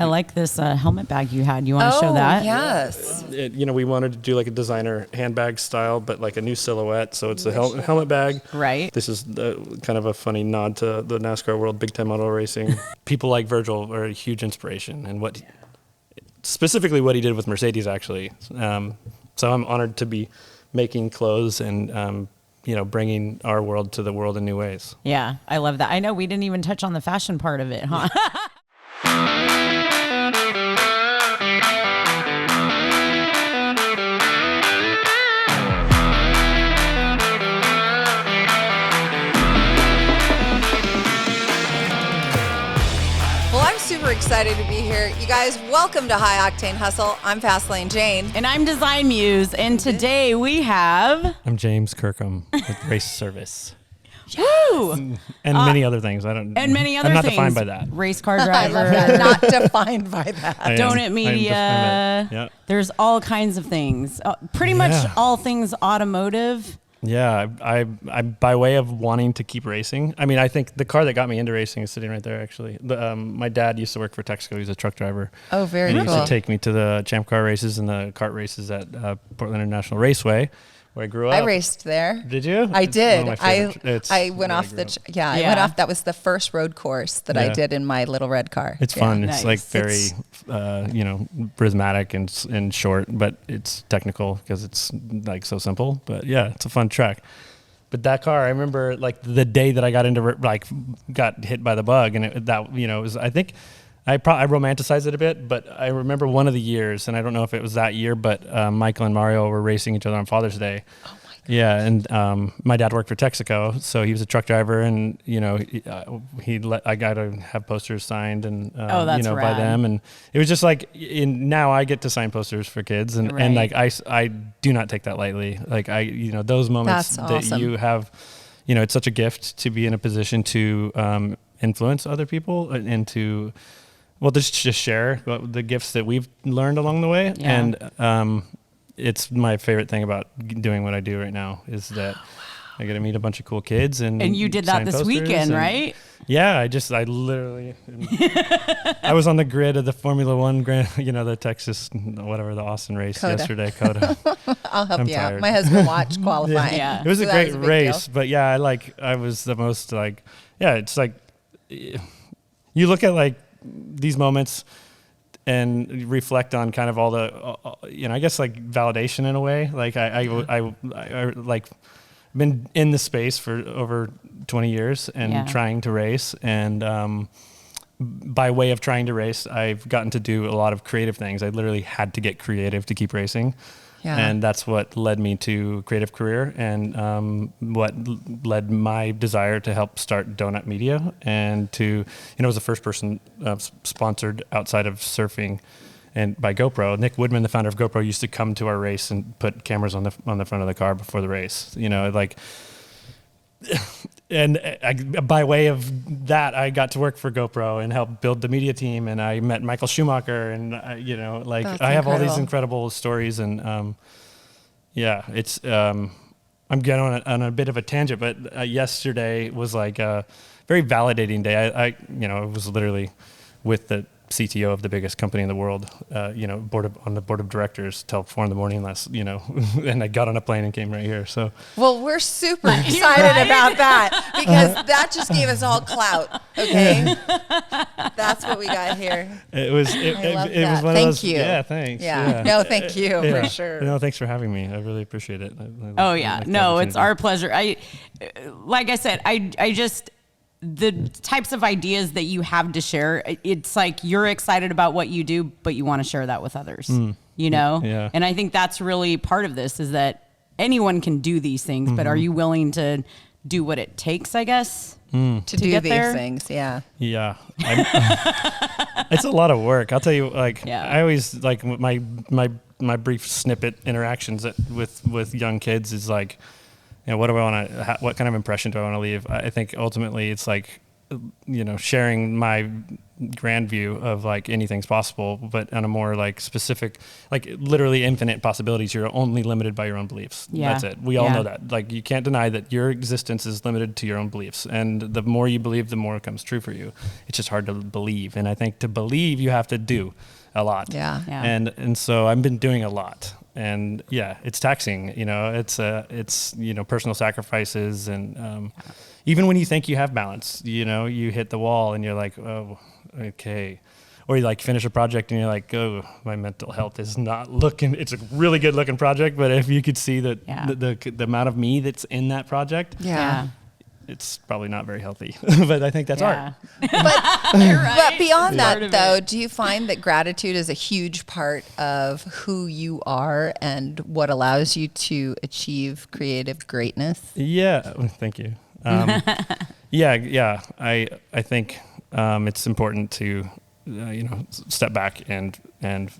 I like this helmet bag you had. You want to show that? Yes. We wanted to do like a designer handbag style, but like a new silhouette. So it's a helmet bag. Right. This is kind of a funny nod to the NASCAR world, big time auto racing. People like Virgil are a huge inspiration, and specifically what he did with Mercedes, actually. So I'm honored to be making clothes and bringing our world to the world in new ways. Yeah, I love that. I know we didn't even touch on the fashion part of it, huh? Super excited to be here. You guys, welcome to High Octane Hustle. I'm Fastlane Jane. And I'm Design Muse. And today we have... I'm James Kirkham with Race Service. Woo! And many other things. And many other I'm not things. defined by that. Race car driver. I love that. Not defined by that. Donut media. Yeah. There's all kinds of things. Pretty much all things automotive. Yeah, I by way of wanting to keep racing. I mean, I think the car that got me into racing is sitting right there, actually. My dad used to work for Texaco. He was a truck driver. Oh, very cool. And he used to take me to the Champ Car races and the kart races at Portland International Raceway, where I grew up. I raced there. Did you? I did. I went off I went off. That was the first road course that I did in my little red car. It's fun. Nice. It's like very, prismatic and short, but it's technical because it's like so simple. But yeah, it's a fun track. But that car, I remember like the day that I got got hit by the bug, and it was, I think, I romanticized it a bit, but I remember one of the years, and I don't know if it was that year, but Michael and Mario were racing each other on Father's Day. Oh my God. Yeah, and my dad worked for Texaco, so he was a truck driver, and I got to have posters signed and by them, and it was just like now I get to sign posters for kids, and like I do not take that lightly. Like those moments that you have, it's such a gift to be in a position to influence other people and to. Well, just share the gifts that we've learned along the way. Yeah. And it's my favorite thing about doing what I do right now is that I get to meet a bunch of cool kids. And you did that this weekend, right? Yeah, I literally, I was on the grid of the Formula One Grand, the Texas, whatever, the Austin race yesterday, COTA. I'll help you out. My husband watched qualifying. Yeah. It was a great race, but yeah, I was the most it's like, you look at these moments and reflect on kind of all the, I guess validation in a way. Like I been in the space for over 20 years and trying to race. And by way of trying to race, I've gotten to do a lot of creative things. I literally had to get creative to keep racing. Yeah. And that's what led me to creative career and what led my desire to help start Donut Media and to, I was the first person sponsored outside of surfing and by GoPro. Nick Woodman, the founder of GoPro, used to come to our race and put cameras on the front of the car before the race, and by way of that, I got to work for GoPro and help build the media team. And I met Michael Schumacher, and I have all these incredible stories. And it's I'm getting on a bit of a tangent, but yesterday was like a very validating day. I was literally with the CTO of the biggest company in the world, on the board of directors till 4 a.m. and I got on a plane and came right here. So, well, we're super excited about that because that just gave us all clout. Okay, that's what we got here. It was one of those. Thank you. Yeah, thanks. Yeah. No, thank you for sure. No, thanks for having me. I really appreciate it. It's our pleasure. Like I said, I just. The types of ideas that you have to share, it's like you're excited about what you do, but you want to share that with others, Yeah. And I think that's really part of this is that anyone can do these things, but are you willing to do what it takes, I guess, to do get these there? things? Yeah. Yeah. It's a lot of work. I'll tell you, I always my brief snippet interactions with young kids is what do I want to? What kind of impression do I want to leave? I think ultimately it's sharing my grand view of like anything's possible, but on a more like specific, like literally infinite possibilities. You're only limited by your own beliefs. Yeah. That's it. We all know that. Like you can't deny that your existence is limited to your own beliefs. And the more you believe, the more it comes true for you. It's just hard to believe. And I think to believe, you have to do a lot. Yeah. And so I've been doing a lot. And yeah, it's taxing, it's personal sacrifices. And even when you think you have balance, you hit the wall and you're like, oh, okay. Or you like finish a project and you're like, oh, my mental health is not looking, it's a really good looking project. But if you could see that the amount of me that's in that project, it's probably not very healthy. But I think that's art. But beyond that, though, do you find that gratitude is a huge part of who you are and what allows you to achieve creative greatness? Yeah. Thank you. I think it's important to step back and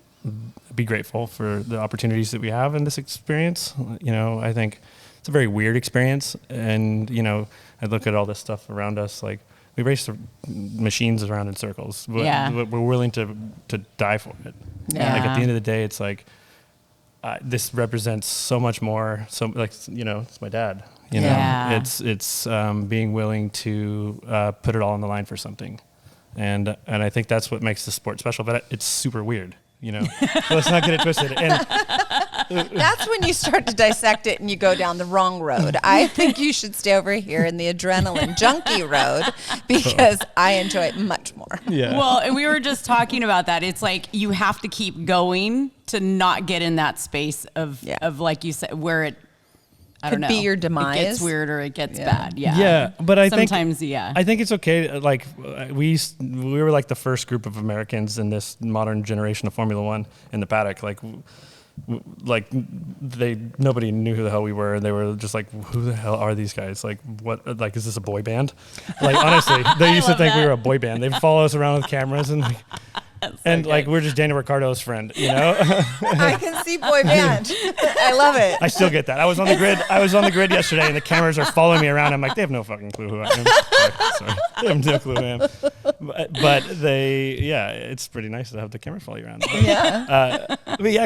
be grateful for the opportunities that we have in this experience. I think it's a very weird experience, and I look at all this stuff around us, like we race machines around in circles. We're willing to die for it. Like at the end of the day, it's like this represents so much more. So like it's my dad. It's being willing to put it all on the line for something, and I think that's what makes the sport special. But it's super weird. Let's not get it twisted. And that's when you start to dissect it and you go down the wrong road. I think you should stay over here in the adrenaline junkie road because I enjoy it much more. Yeah. Well, and we were just talking about that. It's like you have to keep going to not get in that space of like you said, where it, I don't know, be your demise. It gets weird or it gets bad. Yeah. Yeah. But I think it's okay. Like we were like the first group of Americans in this modern generation of Formula One in the paddock. Nobody knew who the hell we were. They were just like, who the hell are these guys? Like, what, like, is this a boy band? Like, honestly, they used to think we were a boy band. They'd follow us around with cameras and like, we're just Daniel Ricciardo's friend, I can see boy band. I love it. I still get that. I was on the grid yesterday and the cameras are following me around. I'm like, they have no fucking clue who I am. Sorry. They have no clue who I am. But it's pretty nice to have the cameras follow you around. I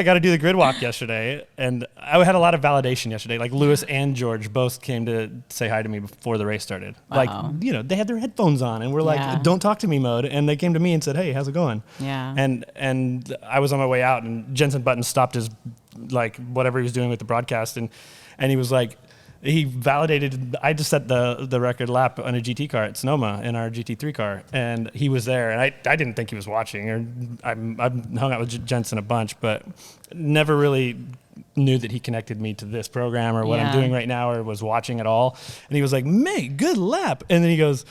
got to do the grid walk yesterday. And I had a lot of validation yesterday. Like Lewis and George both came to say hi to me before the race started. Wow. Like, they had their headphones on and we're like, don't talk to me mode. And they came to me and said, hey, how's it going? Yeah. And I was on my way out and Jensen Button stopped his, like, whatever he was doing with the broadcast. And he was like, he validated, I just set the record lap on a GT car at Sonoma in our GT3 car. And he was there. And I didn't think he was watching. Or I've hung out with Jensen a bunch, but never really knew that he connected me to this program or what I'm doing right now or was watching at all. And he was like, mate, good lap. And then he goes,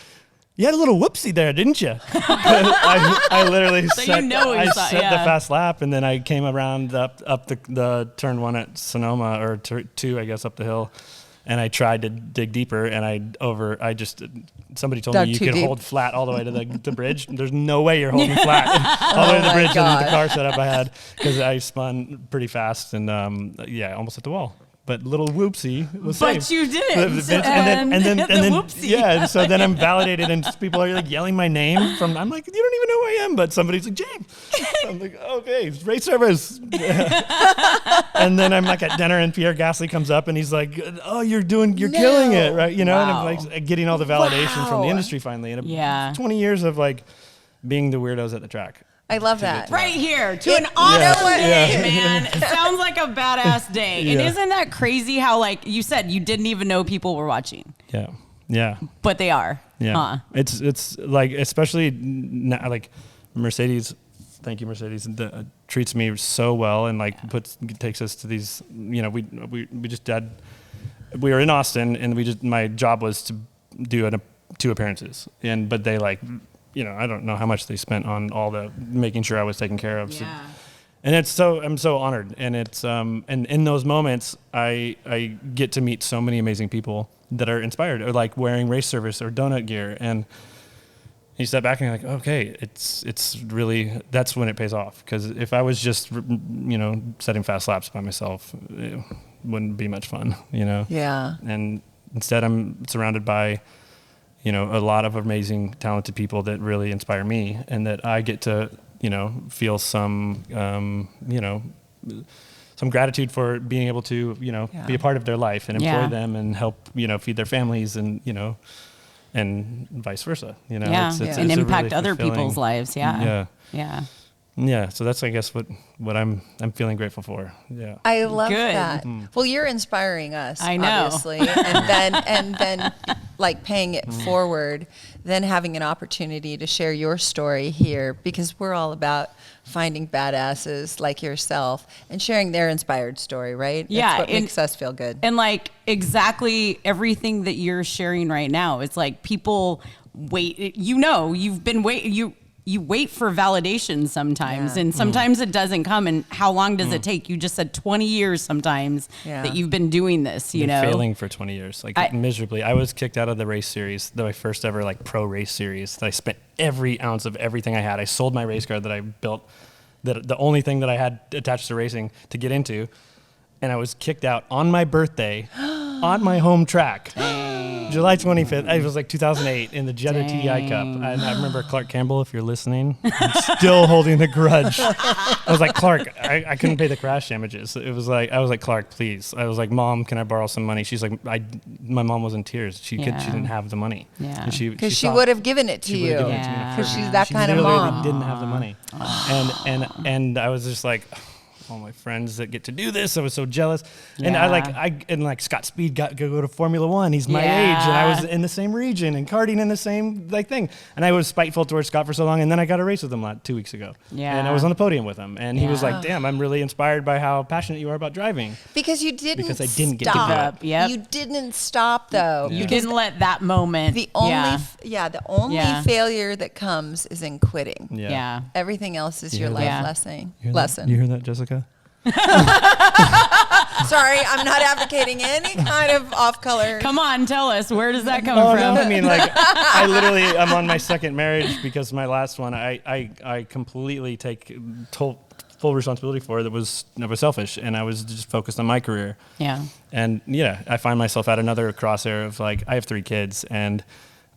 you had a little whoopsie there, didn't you? I literally set the fast lap, and then I came around up the turn one at Sonoma, or two, I guess, up the hill, and I tried to dig deeper, and somebody told me you could hold flat all the way to the bridge. There's no way you're holding flat all the way to the bridge and the car setup I had, because I spun pretty fast and almost hit the wall. But little whoopsie was saved. But you didn't. And then whoopsie. Yeah, so then I'm validated and people are like yelling my name I'm like, you don't even know who I am, but somebody's like, James. I'm like, okay, race service. And then I'm like at dinner and Pierre Gasly comes up and he's like, oh, you're killing it, right? And I'm like getting all the validation from the industry finally. And 20 years of like being the weirdos at the track. I love that. Right here to an auto day, man. It sounds like a badass day. And isn't that crazy how, like you said, you didn't even know people were watching? Yeah. Yeah. But they are. Yeah. Huh? It's like, especially now, like Mercedes, thank you, Mercedes, treats me so well and like takes us to these, we were in Austin and my job was to do 2 appearances. But they like, I don't know how much they spent on all the making sure I was taken care of. Yeah. And I'm so honored. And it's, and in those moments, I get to meet so many amazing people that are inspired or like wearing race service or donut gear. And you step back and you're like, okay, it's really, that's when it pays off. Because if I was just, setting fast laps by myself, it wouldn't be much fun, Yeah. And instead I'm surrounded by a lot of amazing, talented people that really inspire me, and that I get to, feel some, some gratitude for being able to, be a part of their life and employ them and help, feed their families and, and vice versa, and it's impact really other fulfilling. people's lives. Yeah. Yeah, so that's, I guess, what I'm feeling grateful for. Yeah, I love Good. that. Well, you're inspiring us, I know. obviously, and then like paying it forward, then having an opportunity to share your story here, because we're all about finding badasses like yourself and sharing their inspired story, right? Yeah, That's what makes us feel good. And like exactly everything that you're sharing right now, it's like people wait. You've been waiting. You wait for validation sometimes, and sometimes it doesn't come. And how long does it take? You just said 20 years sometimes that you've been doing this, been failing for 20 years, miserably. I was kicked out of the race series, my first ever pro race series. I spent every ounce of everything I had. I sold my race car that I built, the only thing that I had attached to racing, to get into. And I was kicked out on my birthday on my home track. July 25th, it was 2008 in the Jetta TDI Cup. And I remember Clark Campbell, if you're listening, I'm still holding the grudge. I was like, Clark, I couldn't pay the crash damages. I was like, Clark, please. I was like, Mom, can I borrow some money? She's like, my mom was in tears. She didn't have the money. Yeah. Because she would have given it to you. Because she's that kind of mom. She didn't have the money. And I was just like, all my friends that get to do this, I was so jealous. And Scott Speed got to go to Formula One. He's my age, and I was in the same region and karting in the same thing. And I was spiteful towards Scott for so long, and then I got a race with him 2 weeks ago. Yeah. And I was on the podium with him, and he was like, "Damn, I'm really inspired by how passionate you are about driving." Because I didn't get to do it. Yep. You didn't stop though. You didn't let that moment. The only failure that comes is in quitting. Yeah. Everything else is your life lesson. You hear that, Jessica? Sorry, I'm not advocating any kind of off-color. Come on, tell us, where does that come from? No, I mean, I'm on my second marriage, because my last one, I completely take full responsibility for. That was selfish, and I was just focused on my career. Yeah. And I find myself at another crosshair of I have 3 kids, and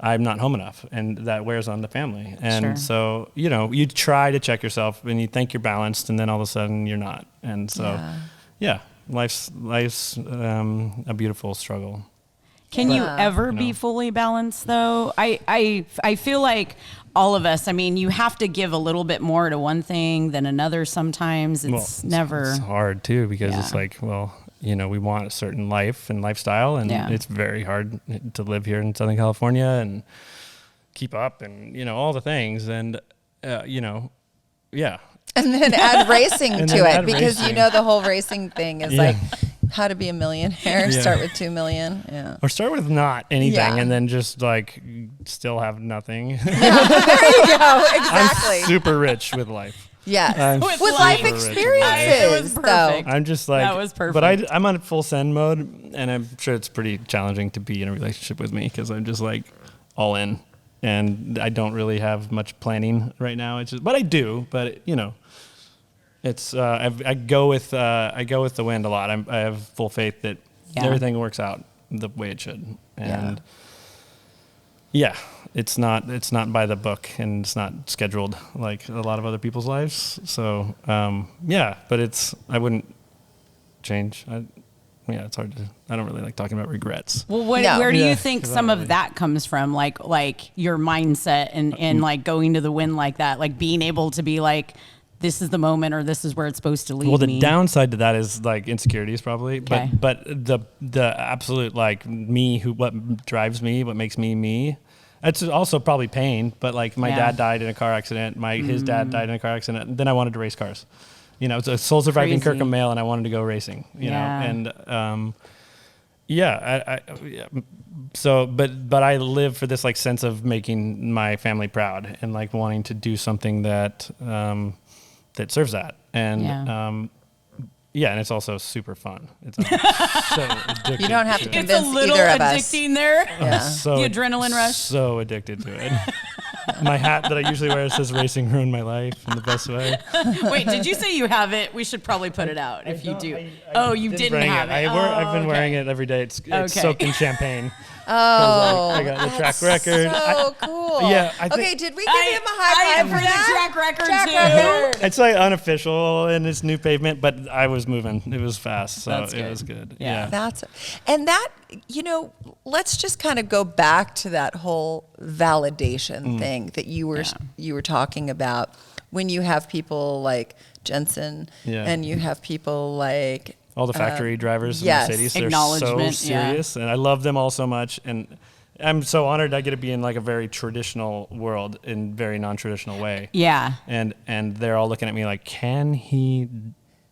I'm not home enough, and that wears on the family. And so, you try to check yourself, and you think you're balanced, and then all of a sudden you're not. And so, life's a beautiful struggle. Can you ever be fully balanced though? I feel like all of us, I mean, you have to give a little bit more to one thing than another sometimes. It's hard too, because it's we want a certain life and lifestyle, and it's very hard to live here in Southern California and keep up and, all the things. And, And then add racing to it, because the whole racing thing is how to be a millionaire. Start with 2 million. Or start with not anything and then just still have nothing. There you go. Exactly. I'm super rich with life. Yes. With life experiences, though. I'm just that was perfect. But I'm on full send mode, and I'm sure it's pretty challenging to be in a relationship with me, because I'm just all in, and I don't really have much planning right now. But I do. But it's I go with the wind a lot. I have full faith that everything works out the way it should, and it's not by the book, and it's not scheduled like a lot of other people's lives. So but I wouldn't change. It's hard to. I don't really like talking about regrets. Well, where do you think some of that comes from? Like your mindset and going to the wind like that, being able to be this is the moment, or this is where it's supposed to lead me. Well, the downside to that is insecurities probably, but the absolute me, what drives me, what makes me. It's also probably pain, but my dad died in a car accident. His dad died in a car accident. And then I wanted to race cars. It's a soul surviving Kirkham male, and I wanted to go racing. Know, and So, but I live for this sense of making my family proud, and wanting to do something that that serves that. And and it's also super fun. It's so addictive. You don't have to convince it's a little either of us. addicting there. The adrenaline rush. So addicted to it. My hat that I usually wear says "Racing ruined my life" in the best way. Wait, did you say you have it? We should probably put it out if you do. You didn't have it. I've been wearing it every day. It's soaked in champagne. Oh, I got the track that's record. So cool. Yeah, Okay, did we give him a high five I for for that? the track record Track too. record. It's like unofficial and it's new pavement, but I was moving. It was fast, so That's it good. was good. Yeah. Let's just kind of go back to that whole validation thing that you were talking about when you have people like Jensen and you have people like all the factory drivers in yes. Mercedes. They're Acknowledgement, so serious, and I love them all so much. And I'm so honored I get to be in like a very traditional world in very non-traditional way. Yeah. And they're all looking at me like, can he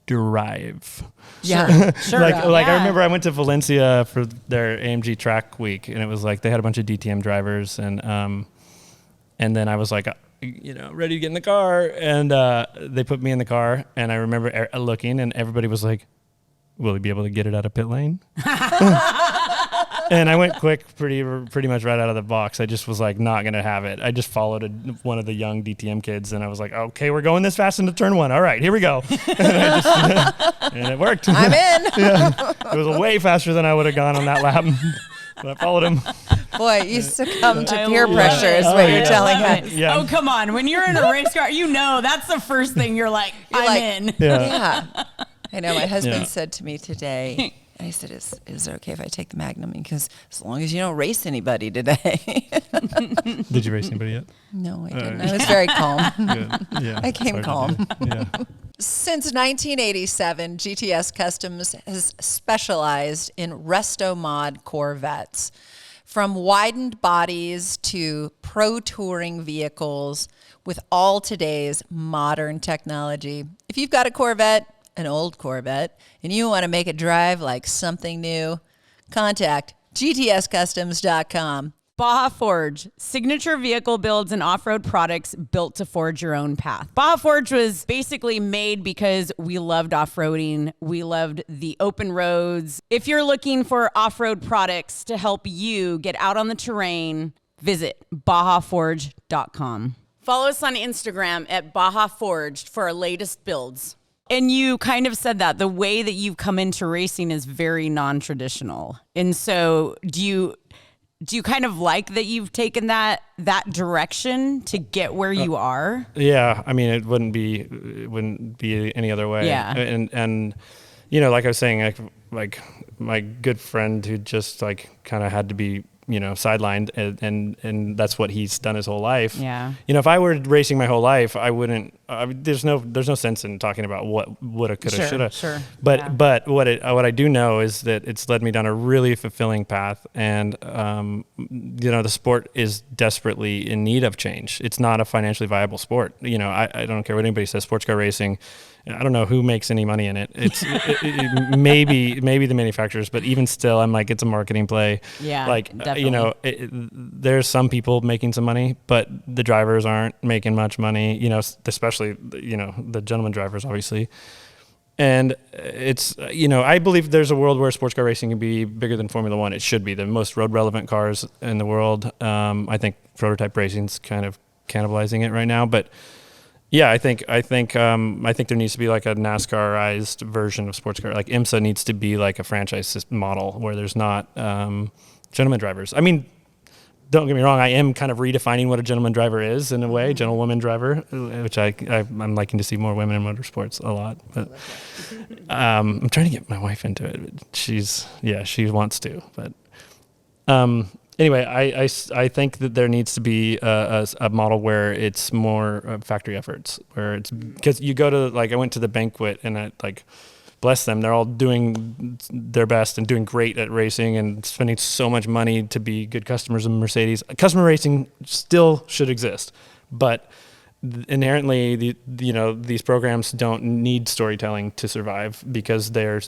drive? Yeah. Sure. like I Yeah. remember I went to Valencia for their AMG track week, and it was like they had a bunch of DTM drivers, and then I was like, ready to get in the car, and they put me in the car, and I remember looking, and everybody was like, will he be able to get it out of pit lane? And I went quick, pretty much right out of the box. I just was like, not gonna have it. I just followed one of the young DTM kids, and I was like, okay, we're going this fast into turn one. All right, here we go. And it worked. I'm in. It was way faster than I would have gone on that lap. But I followed him. Boy, you succumb to I peer love pressure it. is what you're yeah. telling Love us. it. Yeah. Oh, come on. When you're in a race car, that's the first thing you're like, I'm like- in. Yeah. Yeah. I know my husband Yeah. said to me today, I said, is it okay if I take the Magnum? Because as long as you don't race anybody today. Did you race anybody yet? No, I didn't. I was very calm. Good. Yeah. I came Hard to calm. do. Yeah. Since 1987, GTS Customs has specialized in resto-mod Corvettes. From widened bodies to pro touring vehicles with all today's modern technology. If you've got a Corvette, an old Corvette, and you want to make it drive like something new, contact gtscustoms.com. Baja Forged, signature vehicle builds and off-road products built to forge your own path. Baja Forged was basically made because we loved off-roading. We loved the open roads. If you're looking for off-road products to help you get out on the terrain, visit bajaforged.com. Follow us on Instagram at Baja Forged for our latest builds. And you kind of said that the way that you've come into racing is very non-traditional. And so do you kind of like that you've taken that direction to get where you are? Yeah, I mean, it wouldn't be any other way. Yeah. And like I was saying, like my good friend who just like kind of had to be, sidelined, and that's what he's done his whole life. Yeah. If I were racing my whole life, I wouldn't. There's no sense in talking about what woulda, coulda, shoulda. Sure. But Yeah. but what I do know is that it's led me down a really fulfilling path, and the sport is desperately in need of change. It's not a financially viable sport. I don't care what anybody says. Sports car racing. I don't know who makes any money in it. It's maybe the manufacturers, but even still, I'm like, it's a marketing play. Yeah, like definitely. there's some people making some money, but the drivers aren't making much money. Especially the gentleman drivers, obviously. And it's I believe there's a world where sports car racing can be bigger than Formula One. It should be the most road relevant cars in the world. I think prototype racing's kind of cannibalizing it right now, but. Yeah, I think there needs to be like a NASCAR-ized version of sports car. Like IMSA needs to be like a franchise model where there's not gentleman drivers. I mean, don't get me wrong. I am kind of redefining what a gentleman driver is in a way, gentlewoman driver, which I'm liking to see more women in motorsports a lot. But I'm trying to get my wife into it. She wants to. But anyway, I think that there needs to be a model where it's more factory efforts, where it's because you go to I went to the banquet and bless them, they're all doing their best and doing great at racing and spending so much money to be good customers of Mercedes. Customer racing still should exist, but inherently these programs don't need storytelling to survive because they're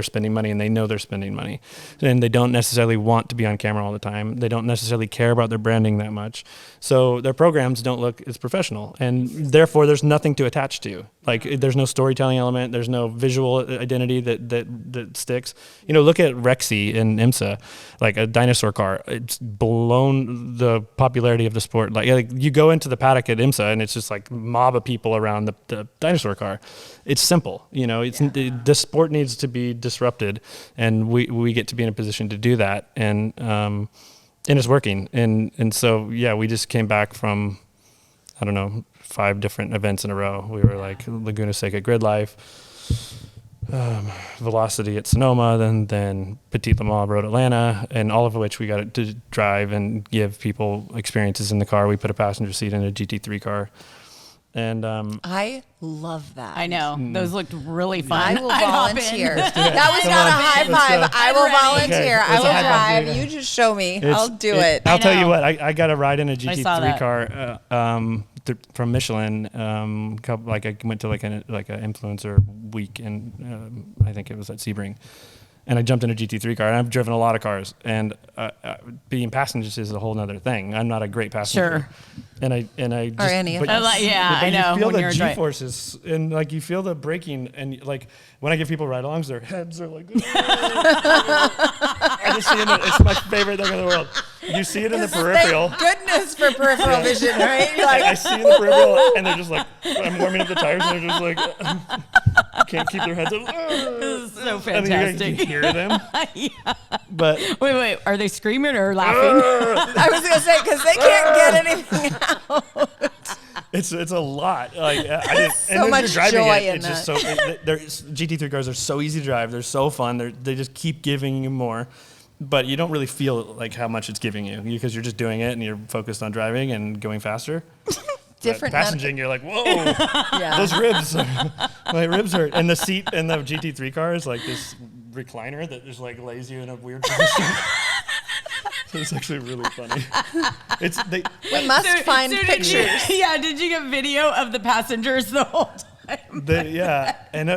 spending money and they know they're spending money, and they don't necessarily want to be on camera all the time. They don't necessarily care about their branding that much, so their programs don't look as professional, and therefore there's nothing to attach to. There's no storytelling element, there's no visual identity that sticks. Look at Rexy and IMSA, like a dinosaur car. It's blown the popularity of the sport. Like you go into the paddock at IMSA and it's just like mob of people around the dinosaur car. It's simple, the sport needs to be disrupted, and we get to be in a position to do that, and it's working. And so, yeah, we just came back from, I don't know, 5 different events in a row. We were like Laguna Seca Grid Life, Velocity at Sonoma, then Petite Le Mans Road Atlanta, and all of which we got to drive and give people experiences in the car. We put a passenger seat in a GT3 car. And I love that. I know. Those looked really fun. I will volunteer. That was not a high five. I will volunteer. I will drive. You just show me. I'll do it. I'll tell you what. I got a ride in a GT3 car from Michelin. I went to like an influencer week, and I think it was at Sebring. And I jumped in a GT3 car, and I've driven a lot of cars, and being passengers is a whole nother thing. I'm not a great passenger. Sure. And I just, or any of us. I know. You feel the G-forces, and like you feel the braking, and like when I give people ride-alongs, their heads are like, I just see it. It's my favorite thing in the world. You see it in the peripheral. Thank goodness for peripheral vision, right? Like, I see in the peripheral, and they're just like, I'm warming up the tires, and they're just like, can't keep their heaads up. This is so And fantastic. you hear them. Yeah. But Wait, are they screaming or laughing? I was gonna say because they can't get anything out. it's a lot. Like I didn't, So and then much you're driving joy it. in It's just so. GT3 cars are so easy to drive. They're so fun. They just keep giving you more, but you don't really feel like how much it's giving you because you're just doing it and you're focused on driving and going faster. Different passenging, you're like, whoa, those ribs, my ribs hurt. And the seat in the GT3 car is like this recliner that just like lays you in a weird position. So it's actually really funny. We must find pictures. Did you get video of the passengers the whole time? And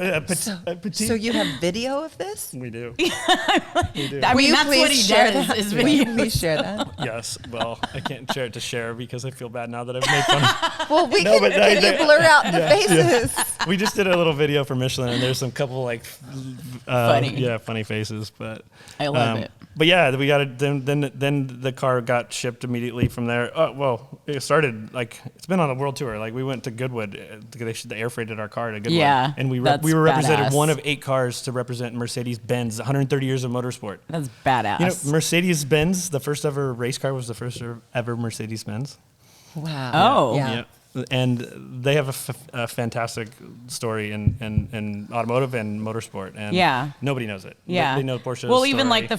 So you have video of this? We do. I Will mean, you that's please what he share does. that? Is Will you video. please share that? Yes. Well, I can't share it to share because I feel bad now that I've made fun. Well, can you blur out the faces? We just did a little video for Michelin, and there's some couple like funny faces, but I love it. But yeah, we got it. Then the car got shipped immediately from there. Oh well, it started like it's been on a world tour. Like we went to Goodwood. They air freighted our car to Goodwood. Yeah, and we that's were represented badass. one of 8 cars to represent Mercedes-Benz. 130 years of motorsport. That's badass. You know, Mercedes-Benz, the first ever race car, was the first ever Mercedes-Benz. Wow. Oh. Yeah. And they have a fantastic story in automotive and motorsport, and nobody knows it. Yeah, they know Porsche's Well, even story. like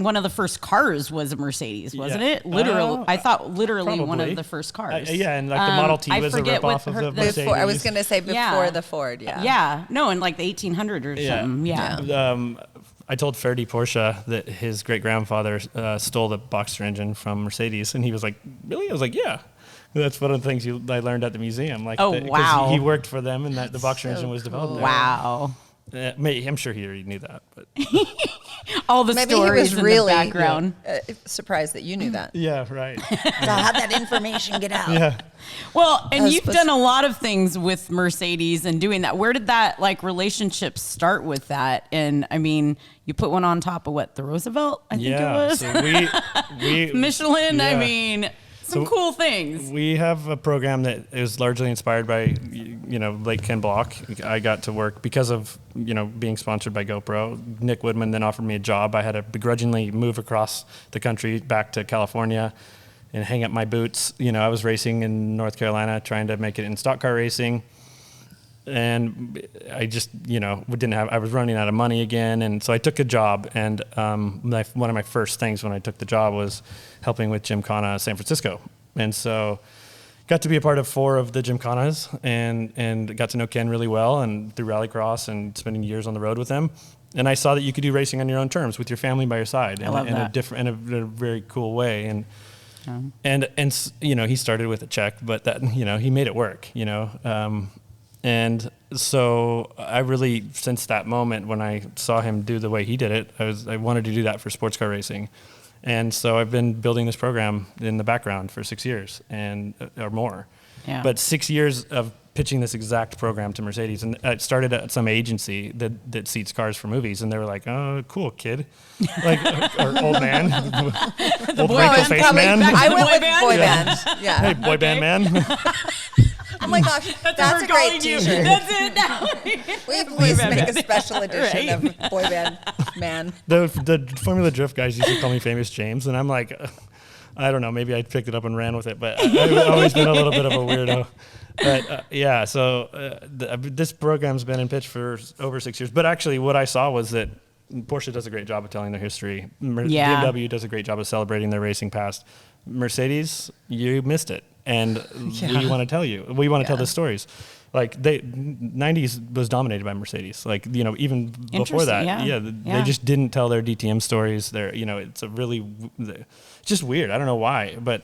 one of the first cars was a Mercedes, wasn't it? Literally, I thought literally one of the first cars. And like the Model T was a ripoff of the Mercedes. I was going to say before the Ford. Yeah. No, in like the 1800 or something. Yeah. I told Ferdy Porsche that his great grandfather stole the Boxster engine from Mercedes, and he was like, "Really?" I was like, "Yeah." That's one of the things I learned at the museum. Like, wow. He worked for them, and the Boxster engine was developed there. Wow. I'm sure he already knew that, but all the maybe stories he was in really the background. Surprised that you knew that. Yeah, right. So how'd that information get out? Yeah. Well, and you've done a lot of things with Mercedes and doing that. Where did that like relationship start with that? And I mean, you put one on top of what, the Roosevelt? I think it was. So we Michelin. Yeah. I mean, some cool things. We have a program that is largely inspired by, Lake Ken Block. I got to work because of, being sponsored by GoPro. Nick Woodman then offered me a job. I had to begrudgingly move across the country back to California and hang up my boots. I was racing in North Carolina, trying to make it in stock car racing. And I just, I was running out of money again. And so I took a job. And one of my first things when I took the job was helping with Gymkhana San Francisco. And so got to be a part of 4 of the Gymkhanas and got to know Ken really well and through Rallycross and spending years on the road with him. And I saw that you could do racing on your own terms with your family by your side in a very cool way. And he started with a check, but that, he made it work, and so I really, since that moment when I saw him do the way he did it, I wanted to do that for sports car racing. And so I've been building this program in the background for 6 years or more. Yeah. But 6 years of pitching this exact program to Mercedes. And it started at some agency that seats cars for movies. And they were like, "Oh, cool, kid." Like, or old man. Old wrinkle face man. I went with boy band. Yeah. Hey, boy band man. my gosh, that's a great you. T-shirt. That's it now. We please band make a man. special edition Right. of Boy Band Man. The Formula Drift guys used to call me Famous James, and I'm like, I don't know, maybe I picked it up and ran with it, but I've always been a little bit of a weirdo. But yeah, so this program's been in pitch for over 6 years. But actually, what I saw was that Porsche does a great job of telling their history. Yeah. BMW does a great job of celebrating their racing past. Mercedes, you missed it, and we want to tell you. We want to tell the stories. Like 90s was dominated by Mercedes. Like, you know, even before that, they just didn't tell their DTM stories. They're, you know, it's a really just weird. I don't know why, but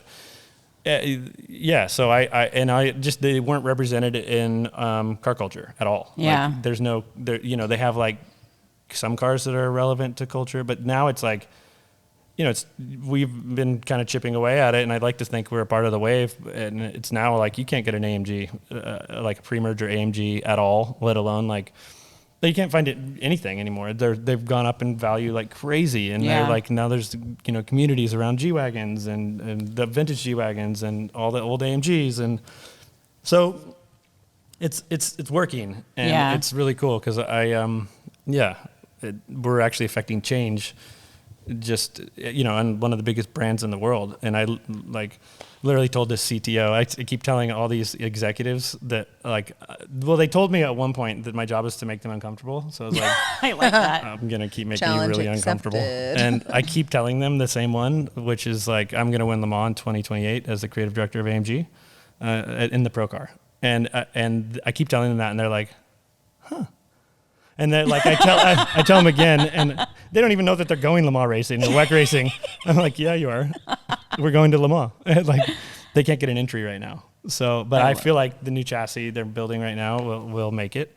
yeah. So I just they weren't represented in car culture at all. Yeah. Like, there's no, you know, they have like some cars that are relevant to culture, but now it's like, you know, we've been kind of chipping away at it, and I'd like to think we're a part of the wave. And it's now like you can't get an AMG, like a pre-merger AMG at all, let alone like you can't find anything anymore. They've gone up in value like crazy, and they're like now there's, you know, communities around G wagons and the vintage G wagons and all the old AMGs, and so it's working, and it's really cool because we're actually affecting change. Just, you know, on one of the biggest brands in the world. And I like literally told this CTO, I keep telling all these executives that like, well, they told me at one point that my job is to make them uncomfortable. So I was like, I like that. I'm going to keep making Challenge you really uncomfortable. accepted. And I keep telling them the same one, which is like, I'm going to win Le Mans in 2028 as the creative director of AMG in the pro car. And I keep telling them that, and they're like, huh. And then, like, I tell them again, and they don't even know that they're going Le Mans racing or WEC racing. I'm like, yeah, you are. We're going to Le Mans. Like, they can't get an entry right now. So, but I feel like the new chassis they're building right now will make it,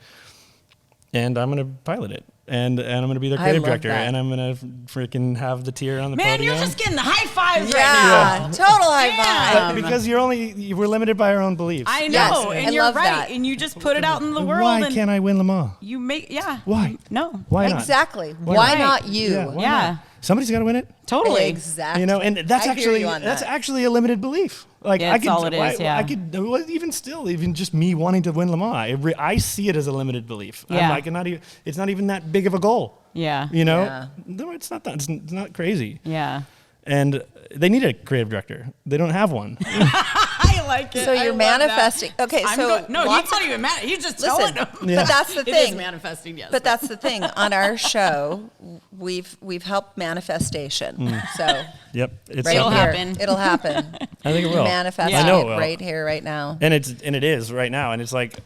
and I'm gonna pilot it, and I'm gonna be their creative director, that. and I'm gonna freaking have the tier on the Man, podium. you're just getting the high fives right now. Total high five. But because we're limited by our own beliefs. I know, Yes, and I you're love right, that. and you just put it out in the world. Why and can't I win Le Mans? you make Why? No. Why not? Exactly. Why not you? Yeah, why Yeah. not? Somebody's got to win it. Totally. Exactly. You know, and that's I hear actually you on that's that. actually a limited belief. Like Yeah, I it's could, all it is, yeah. I could even just me wanting to win Le Mans. I see it as a limited belief. Yeah. I'm like, it's not even that big of a goal. Yeah. You know, Yeah. no, it's not that. It's not crazy. Yeah. And they need a creative director. They don't have one. I like it. So I you're love that. manifesting. Okay, so no, lots he's not even mad. He's just Listen, telling them. Yeah. but that's the It is thing. manifesting, yes. But that's the thing. On our show, we've helped manifestation. So Yep, it's right It'll here, happen. it'll happen. I think it will. Manifesting I know it it will. right here, right now. And it is right now, and it's like,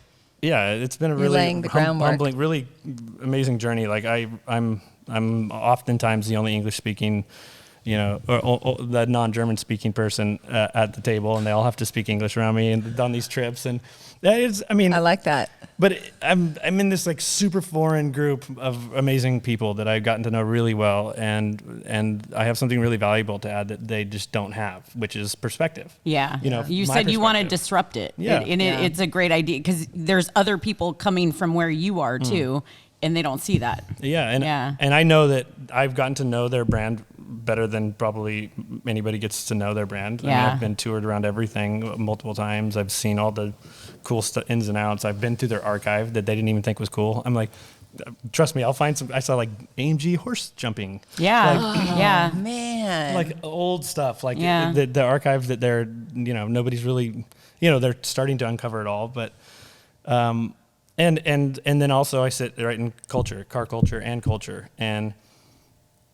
yeah, it's been a really laying the groundwork. humbling, really amazing journey. Like I'm oftentimes the only English speaking, you know, or the non-German speaking person at the table, and they all have to speak English around me and on these trips, and that is, I mean, I like that. but I'm in this like super foreign group of amazing people that I've gotten to know really well, and I have something really valuable to add that they just don't have, which is perspective. Yeah. You know, you my said you want to perspective. disrupt it. Yeah. It's a great idea because there's other people coming from where you are too, and they don't see that. Yeah, Yeah. and I know that I've gotten to know their brand better than probably anybody gets to know their brand. I mean, Yeah. I've been toured around everything multiple times. I've seen all the cool ins and outs. I've been through their archive that they didn't even think was cool. I'm like, trust me, I'll find some. I saw like AMG horse jumping. Yeah. Yeah. Man. Like old stuff, like Yeah. the archive that they're, you know, nobody's really, you know, they're starting to uncover it all. But, and then also I sit right in culture, car culture and culture. And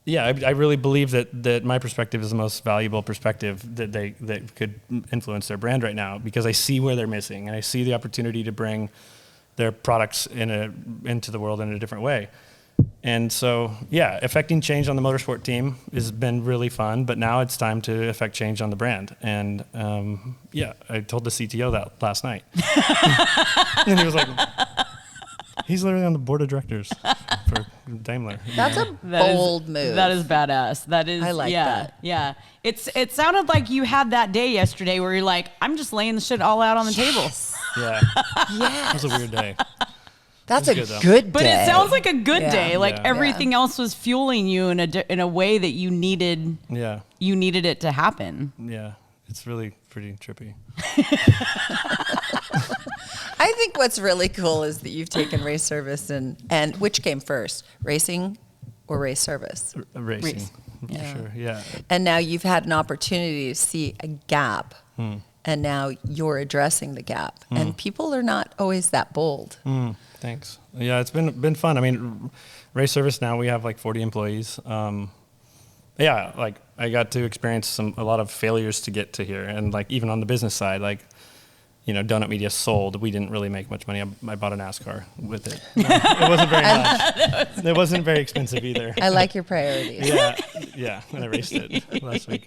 yeah, I really believe that my perspective is the most valuable perspective that could influence their brand right now, because I see where they're missing, and I see the opportunity to bring their products into the world in a different way. And so, yeah, affecting change on the motorsport team has been really fun, but now it's time to affect change on the brand. And yeah, I told the CTO that last night. And he was like, he's literally on the board of directors for Daimler. That's a bold move. That is badass. That is. I like yeah, that. Yeah. It sounded like you had that day yesterday where you're like, I'm just laying the shit all out on the table. Yeah, Yes. it was a weird day. That's It a was good, though. good day. But it sounds like a good Yeah. day. Like Yeah. everything else was fueling you in a way that you needed. Yeah, You needed it to happen. yeah, it's really pretty trippy. I think what's really cool is that you've taken race service and which came first, racing or race service? Racing. Race. For sure, yeah. And now you've had an opportunity to see a gap, and now you're addressing the gap. And people are not always that bold. Thanks. Yeah, it's been fun. I mean, race service now we have like 40 employees. Yeah, like I got to experience a lot of failures to get to here, and like even on the business side, like Donut Media sold. We didn't really make much money. I bought a NASCAR with it. It wasn't very much. It wasn't very expensive either. I like your priorities. Yeah, and I raced it last week.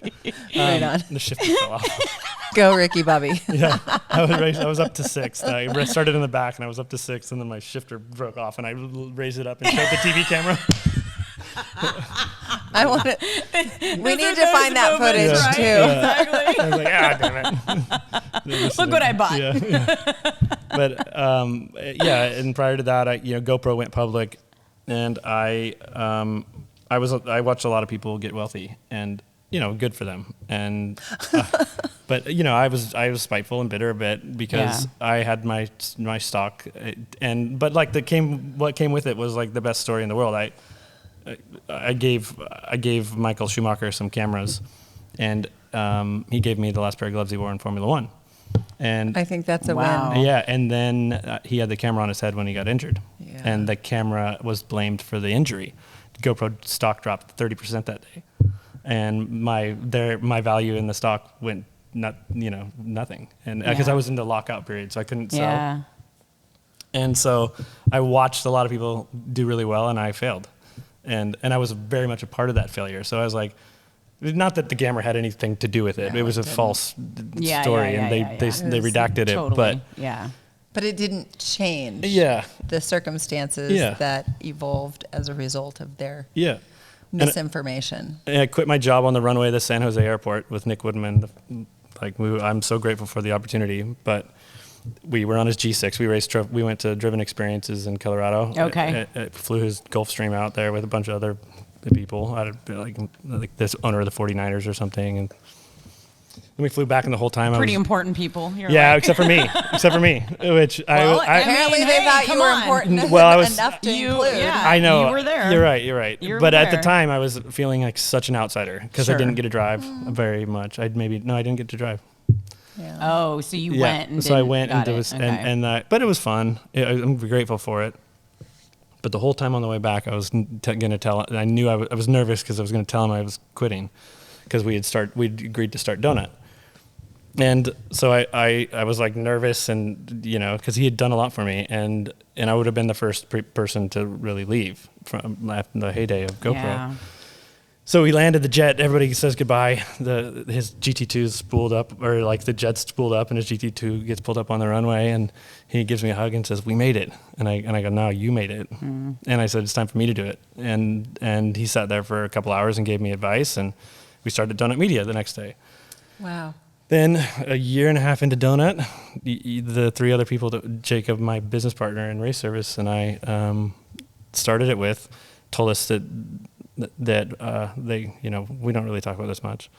Right on. The shifter fell off. Go, Ricky Bobby. Yeah, I was up to sixth. I started in the back, and I was up to sixth, and then my shifter broke off, and I raised it up and showed the TV camera. I want to. We need to find that footage right? too. Yeah. Exactly. I was like, damn it. Look what I bought. Yeah. But and prior to that, GoPro went public, and I watched a lot of people get wealthy, and good for them. And but I was spiteful and bitter a bit because I had my stock, but like what came with it was like the best story in the world. I gave Michael Schumacher some cameras, and he gave me the last pair of gloves he wore in Formula One. And I think that's a Wow. win. yeah, and then he had the camera on his head when he got injured, Yeah. and the camera was blamed for the injury. GoPro stock dropped 30% that day, and my value in the stock went nothing, and because I was in the lockout period, so I couldn't sell. Yeah. And so I watched a lot of people do really well, and I failed. And I was very much a part of that failure. So I was like, not that the camera had anything to do with it. No, it was it a didn't. false Yeah, story, yeah, and yeah, they redacted it. Totally. But yeah. But it didn't change yeah, the circumstances that evolved as a result of their yeah. misinformation. And I quit my job on the runway of the San Jose airport with Nick Woodman. I'm so grateful for the opportunity, but we were on his G6. We went to Driven Experiences in Colorado. Okay. I flew his Gulfstream out there with a bunch of other people, like this owner of the 49ers or something. And then we flew back, and the whole time Pretty important people. You're yeah, like, except for me, which Well, I Apparently mean, they hey, thought you come were on. important Well, I was- enough to You- include. yeah. I know. You were there. You're right. You were But at the there. time, I was feeling like such an outsider because I Sure. didn't get to drive very much. I didn't get to drive. Yeah. Oh, so you went and so I didn't- went got and it. it was Okay. but it was fun. I'm grateful for it. But the whole time on the way back, I was going to tell. I knew I was nervous because I was going to tell him I was quitting because we'd agreed to start Donut. And so I was like nervous, and because he had done a lot for me, and I would have been the first person to really leave from the heyday of GoPro. Yeah. So we landed the jet. Everybody says goodbye. His GT2's spooled up, or like the jet's spooled up, and his GT2 gets pulled up on the runway, and he gives me a hug and says, "We made it." And I go, "No, you made it." And I said, "It's time for me to do it." And he sat there for a couple hours and gave me advice, and we started Donut Media the next day. Wow. Then a year and a half into Donut, the three other people, Jacob, my business partner in race service, and I started it with, told us that they, we don't really talk about this much,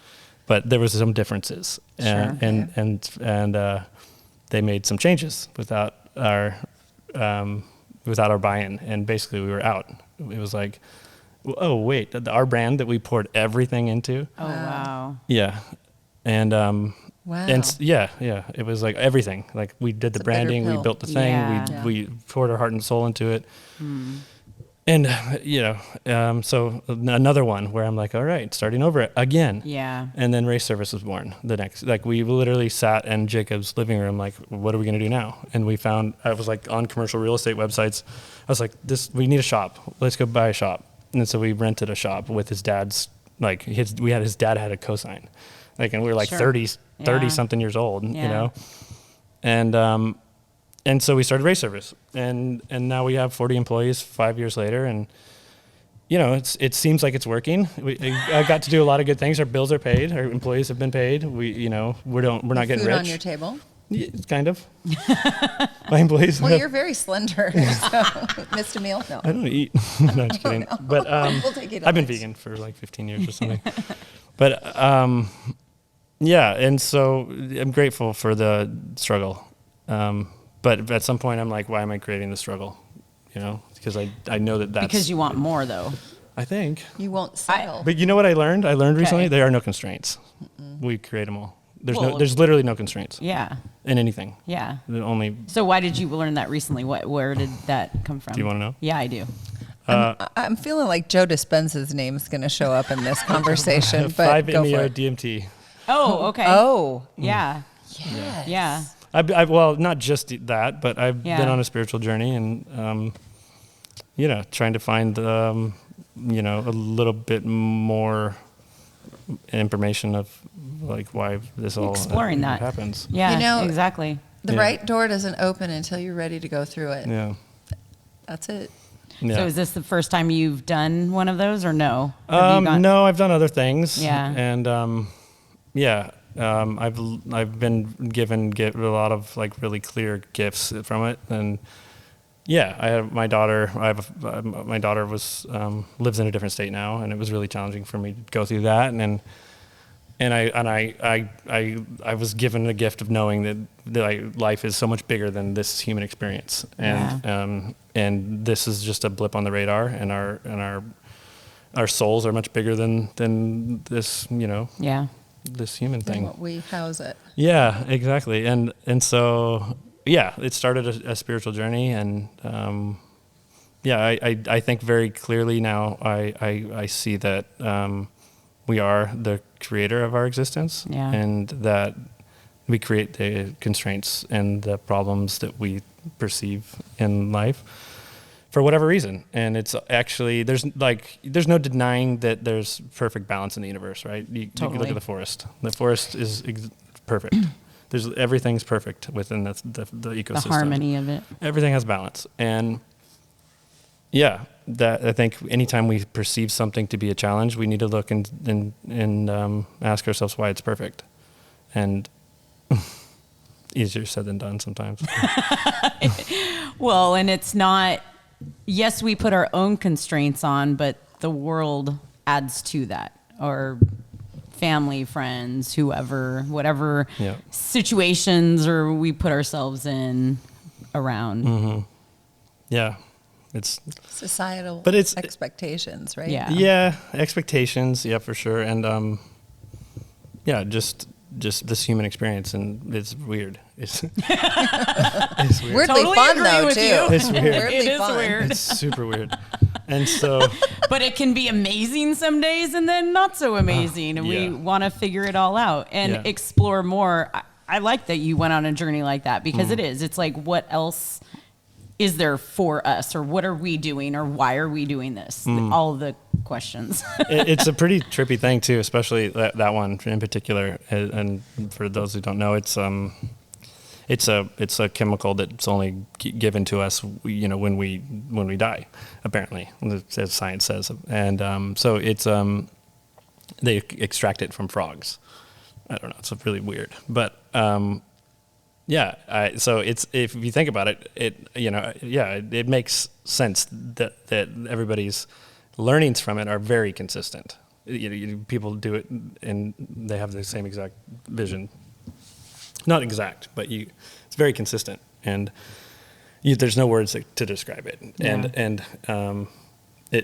but there was some differences, Sure. and they made some changes without our buy-in, and basically we were out. It was like, oh wait, our brand that we poured everything into. Oh, wow. Yeah. And Wow. and yeah, it was like everything. Like we did the It's a bitter branding, we pill. built the thing, Yeah. we poured our heart and soul into it. And so another one where I'm like, all right, starting over again. Yeah. And then race service was born the next. Like we literally sat in Jacob's living room, like, what are we gonna do now? And we found, I was like on commercial real estate websites. I was like, we need a shop. Let's go buy a shop. And so we rented a shop with his dad's, like his dad had a cosign, like, and we were like Sure. 30 Yeah. something years old, Yeah. And so we started race service, and now we have 40 employees 5 years later, and it seems like it's working. I got to do a lot of good things. Our bills are paid. Our employees have been paid. We're not getting Food rich. on your table. Yeah, kind of. My employees. Well, you're very slender, so missed a meal? No. I don't eat. No, just kidding. no. But We'll take it on I've been lunch. vegan for like 15 years or something. But yeah, and so I'm grateful for the struggle. But at some point, I'm like, why am I creating the struggle? You know, because I know that's Because you want more, though. I think. You won't settle. But you know what I learned? I learned recently there are no constraints. We create them all. There's literally no constraints. Yeah. In anything. Yeah. Only. So why did you learn that recently? Where did that come from? Do you want to know? Yeah, I do. I'm feeling like Joe Dispenza's name is going to show up in this conversation, but go for it. DMT. Oh, okay. Oh, yeah. yes. Yeah. I've well, not just that, but I've Yeah. been on a spiritual journey and, trying to find, a little bit more information of like why this all Exploring that happens. Yeah, You know, exactly. The right door doesn't open until you're ready to go through it. Yeah. That's it. Yeah. So is this the first time you've done one of those or no? Have you gone- No, I've done other things. Yeah. And I've been given a lot of like really clear gifts from it, and yeah, I have my daughter. My daughter lives in a different state now, and it was really challenging for me to go through that, and I was given the gift of knowing that life is so much bigger than this human experience, and this is just a blip on the radar, and our souls are much bigger than this, Yeah. this human Then thing. what we house it. Yeah, exactly. And so, yeah, it started a spiritual journey. And, I think very clearly now I see that, we are the creator of our existence, Yeah. and that we create the constraints and the problems that we perceive in life for whatever reason. And it's actually, there's no denying that there's perfect balance in the universe, right? You Totally. look at the forest. The forest is perfect. Everything's perfect within the ecosystem. The harmony of it. Everything has balance. And yeah, that I think anytime we perceive something to be a challenge, we need to look and ask ourselves why it's perfect. And easier said than done sometimes. Well, and it's not, yes, we put our own constraints on, but the world adds to that, or family, friends, whoever, whatever Yeah. situations or we put ourselves in around. Mm-hmm. Yeah. It's Societal But it's- expectations, right? Yeah. expectations, yeah, for sure. And just this human experience, and it's weird. It's weird. Weirdly Totally fun agree though with too. you. It's weird. Weirdly It is fun. weird. It's super weird. And so But it can be amazing some days and then not so amazing. And we yeah. want to figure it all out and Yeah. explore more. I like that you went on a journey like that because it is. It's like, what else is there for us, or what are we doing, or why are we doing this? All of the questions. it's a pretty trippy thing too, especially that one in particular. And for those who don't know, it's a chemical that's only given to us, when we die, apparently, as science says. And so it's they extract it from frogs. I don't know. It's really weird, but so it's, if you think about it, it makes sense that everybody's learnings from it are very consistent. People do it and they have the same exact vision. Not exact, but it's very consistent, and there's no words to describe it. Yeah. And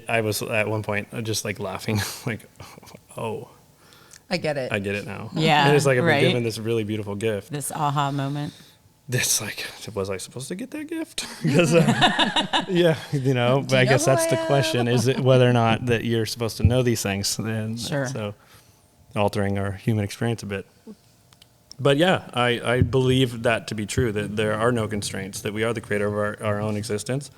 I was at one point just like laughing, like, oh, I get it. I get it now. Yeah, And it's like I've been right. given this really beautiful gift. This aha moment. It's like, was I supposed to get that gift? Because, but I guess know that's who the I question: is it whether or not that you're supposed to know these things? And Sure. So, altering our human experience a bit. But yeah, I believe that to be true, that there are no constraints, that we are the creator of our own existence.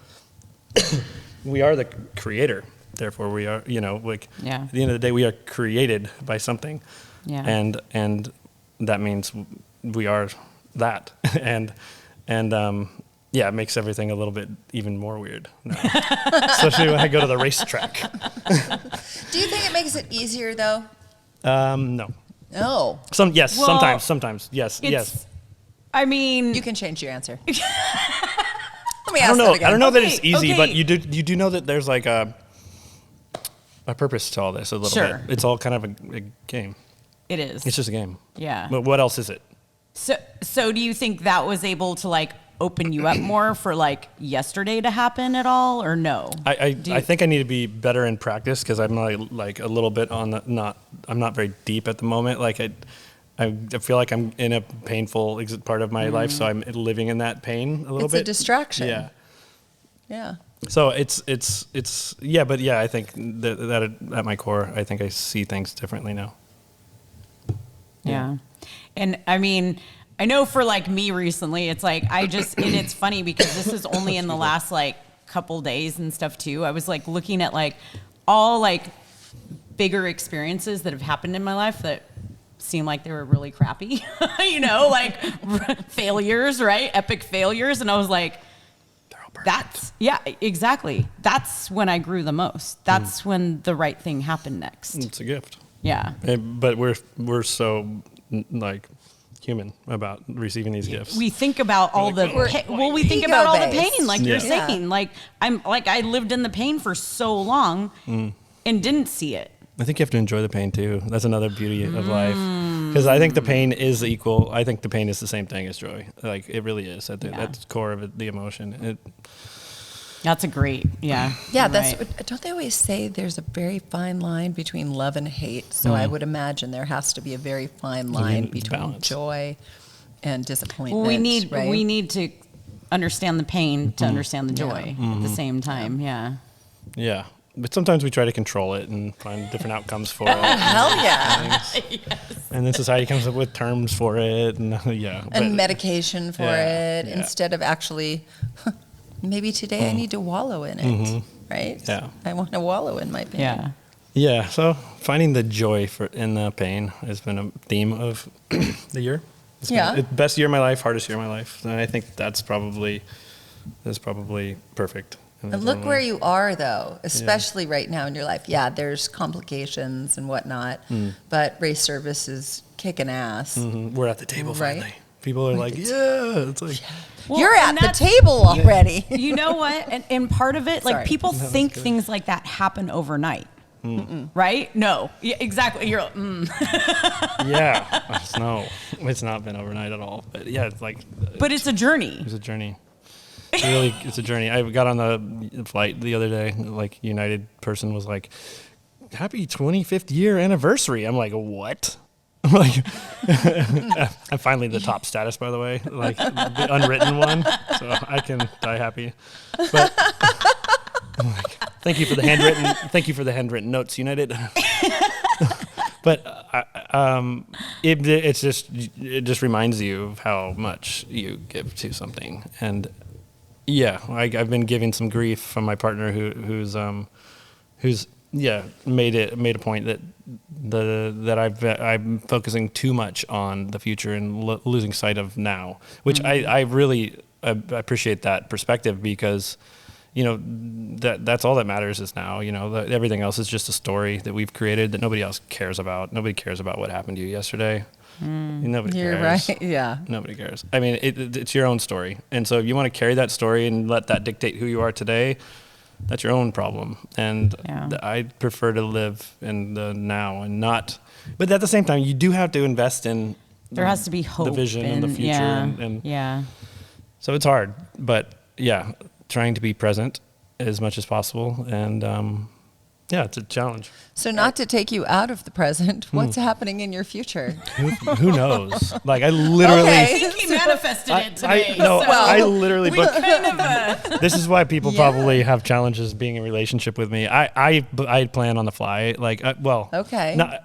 We are the creator. Therefore, we are, Yeah. at the end of the day, we are created by something. Yeah. And that means we are that. and it makes everything a little bit even more weird now. Especially when I go to the racetrack. Do you think it makes it easier though? No. No. Well, Sometimes. Yes. I mean, You can change your answer. Let me I ask don't know. that again. I don't know that it's easy, okay. but you do know that there's like a purpose to all this a little Sure. bit. It's all kind of a game. it is. It's just a game. Yeah. But what else is it? So do you think that was able to like open you up more for like yesterday to happen at all, or no? I think I need to be better in practice because I'm like a little bit on the I'm not very deep at the moment. Like I feel like I'm in a painful part of my life, so I'm living in that pain a little bit. It's a distraction. Yeah. Yeah. So it's yeah, but yeah, I think that at my core, I think I see things differently now. Yeah. And I mean, I know for like me recently, it's like and it's funny because this is only in the last like couple days and stuff too. I was like looking at like all like bigger experiences that have happened in my life that seem like they were really crappy, like failures, right? Epic failures. And I was like, yeah, exactly. That's when I grew the most. That's when the right thing happened next. It's a gift. Yeah. But we're so like human about receiving these gifts. We think about all the we think about all the pain, like you're saying. Like I lived in the pain for so long and didn't see it. I think you have to enjoy the pain too. That's another beauty of life. Because I think the pain is equal. I think the pain is the same thing as joy. Like it really is at the core of it, the emotion. That's a great, Yeah, that's right. Don't they always say there's a very fine line between love and hate? So I would imagine there has to be a very fine line between balance. Joy and disappointment. Well, we need to understand the pain to understand the joy at the same time. Yeah. Yeah. But sometimes we try to control it and find different outcomes for it. Hell yeah. Yes. And then society comes up with terms for it. And medication for it instead of actually, maybe today I need to wallow in it, right? Yeah. I want to wallow in my pain. Yeah. Yeah. So finding the joy in the pain has been a theme of the year. It's been the best year of my life, hardest year of my life. And I think that's probably perfect. And look where you are, though, especially right now in your life. Yeah, there's complications and whatnot, but race service is kicking ass. We're at the table finally. Right? People are like, yeah. It's like, well, you're at the table already. You know what? And part of it, like people think things like that happen overnight. Right? No. Yeah, exactly. You're yeah. No, it's not been overnight at all. But yeah, it's like. But it's a journey. It's a journey. It's a journey. I got on the flight the other day. Like United person was like, "Happy 25th year anniversary." I'm like, "What?" I'm like, I'm finally the top status, by the way, like the unwritten one, so I can die happy. But I'm like, thank you for the handwritten notes, United. But it just reminds you of how much you give to something. And yeah, I've been giving some grief from my partner who's made a point that I'm focusing too much on the future and losing sight of now, which I really appreciate that perspective, because that's all that matters is now. Everything else is just a story that we've created that nobody else cares about. Nobody cares about what happened to you yesterday. Nobody You're cares. right. Yeah. Nobody cares. I mean, it's your own story. And so if you want to carry that story and let that dictate who you are today, that's your own problem. And I prefer to live in the now and not. But at the same time, you do have to invest in. There has to be hope. The vision and the future. Yeah. So it's hard. But yeah, trying to be present as much as possible. And it's a challenge. So not to take you out of the present, what's happening in your future? Who knows? Like I literally. I think he manifested it today. I literally. This is why people probably have challenges being in a relationship with me. I plan on the fly. Like, okay. Not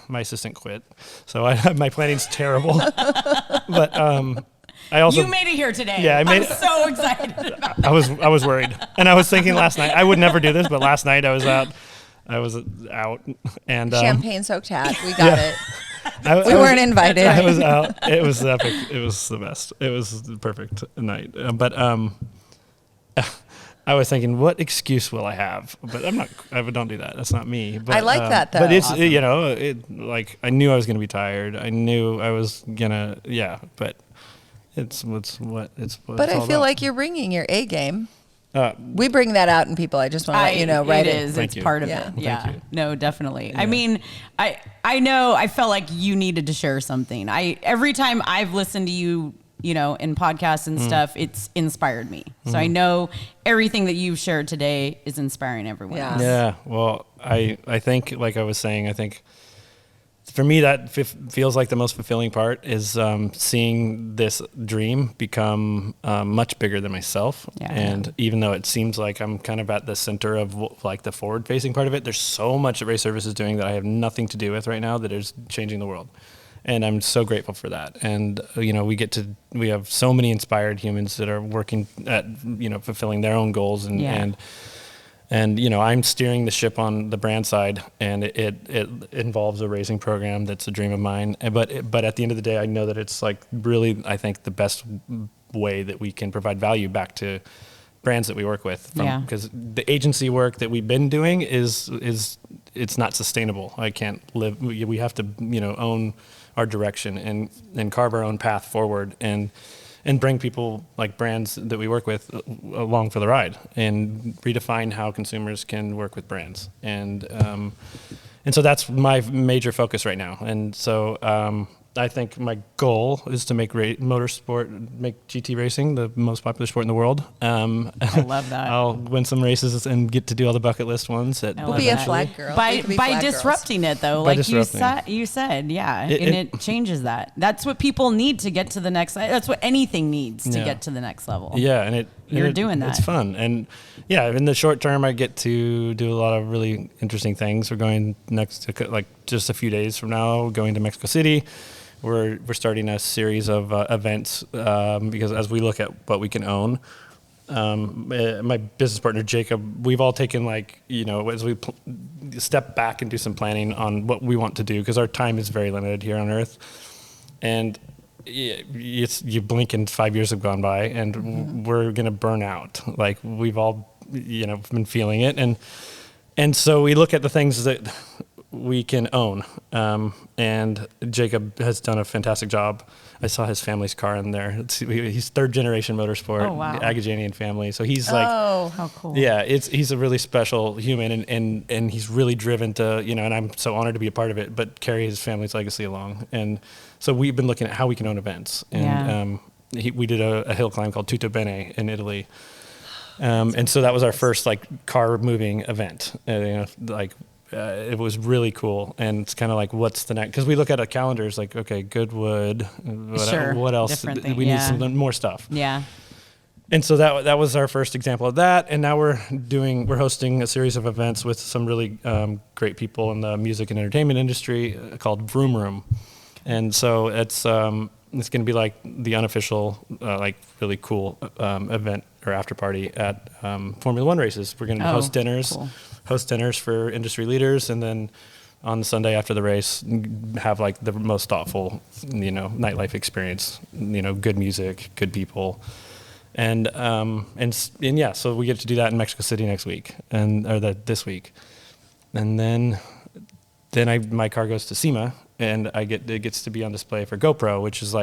my assistant quit, so my planning's terrible. But I also. You made it here today. Yeah, I'm so excited about that. I was worried, and I was thinking last night I would never do this, but last night I was out. And champagne-soaked hat. We got it. We weren't invited. I was out. It was epic. It was the best. It was the perfect night. But I was thinking, what excuse will I have? But I'm not. I don't do that. That's not me. But, I like that though. But it's awesome. Like I knew I was going to be tired. I knew I was gonna. Yeah. But it's what it's. But I feel like you're bringing your A game. We bring that out in people. I just want to let you know, right? It is. It's part of it. Yeah. No, definitely. Yeah. I mean, I know I felt like you needed to share something. Every time I've listened to you in podcasts and stuff, it's inspired me. So I know everything that you've shared today is inspiring everyone else. Yeah. Well, I think, like I was saying, I think for me that feels like the most fulfilling part is seeing this dream become much bigger than myself. Yeah. And even though it seems like I'm kind of at the center of like the forward-facing part of it, there's so much that Race Service is doing that I have nothing to do with right now that is changing the world. And I'm so grateful for that. And, we have so many inspired humans that are working at, fulfilling their own goals. And I'm steering the ship on the brand side, and it involves a racing program that's a dream of mine. But at the end of the day, I know that it's like really, I think, the best way that we can provide value back to brands that we work with. Because the agency work that we've been doing is it's not sustainable. I can't live. We have to, own our direction and carve our own path forward and bring people like brands that we work with along for the ride and redefine how consumers can work with brands. And so that's my major focus right now. And so I think my goal is to make make GT racing the most popular sport in the world. I love that. I'll win some races and get to do all the bucket list ones. We'll be a flag girl. By disrupting it, though, like you said, it changes that. That's what people need to get to the next. That's what anything needs to get to the next level. Yeah, and you're doing that. It's fun, and in the short term, I get to do a lot of really interesting things. We're going next to just a few days from now, going to Mexico City. We're starting a series of events because as we look at what we can own, my business partner Jacob, we've all taken as we step back and do some planning on what we want to do, because our time is very limited here on Earth, and you blink and 5 years have gone by, and we're gonna burn out. Like we've all been feeling it, and so we look at the things that we can own. And Jacob has done a fantastic job. I saw his family's car in there. He's third generation motorsport, Agajanian family. So he's how cool. Yeah, he's a really special human, and he's really driven to, and I'm so honored to be a part of it, but carry his family's legacy along. And so we've been looking at how we can own events. And we did a hill climb called Tutto Bene in Italy. And so that was our first car moving event. It was really cool, and it's kind of like, what's the next? Because we look at our calendars, like, okay, Goodwood, what else? We need some more stuff. Yeah. And so that was our first example of that, and now we're hosting a series of events with some really great people in the music and entertainment industry called Vroom Room, and so it's going to be like the unofficial, really cool event or after party at Formula One races. We're going to host dinners. Cool. Host dinners for industry leaders, and then on the Sunday after the race, have the most thoughtful, nightlife experience. Good music, good people, and so we get to do that in Mexico City next week, this week, and then my car goes to SEMA, and it gets to be on display for GoPro, which is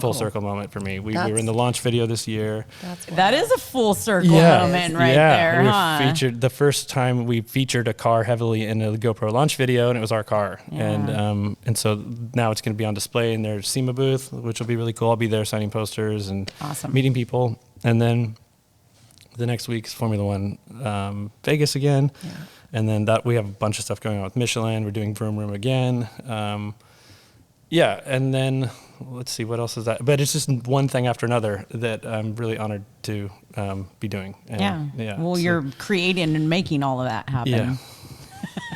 full circle moment for me. We were in the launch video this year. That is a full circle moment there, we featured the first time we featured a car heavily in a GoPro launch video, and it was our car. And so now it's going to be on display in their SEMA booth, which will be really cool. I'll be there signing posters and meeting people. And then the next week is Formula One Vegas again. Yeah. And then we have a bunch of stuff going on with Michelin. We're doing Vroom Room again. And then let's see, what else is that? But it's just one thing after another that I'm really honored to be doing. Well, you're creating and making all of that happen.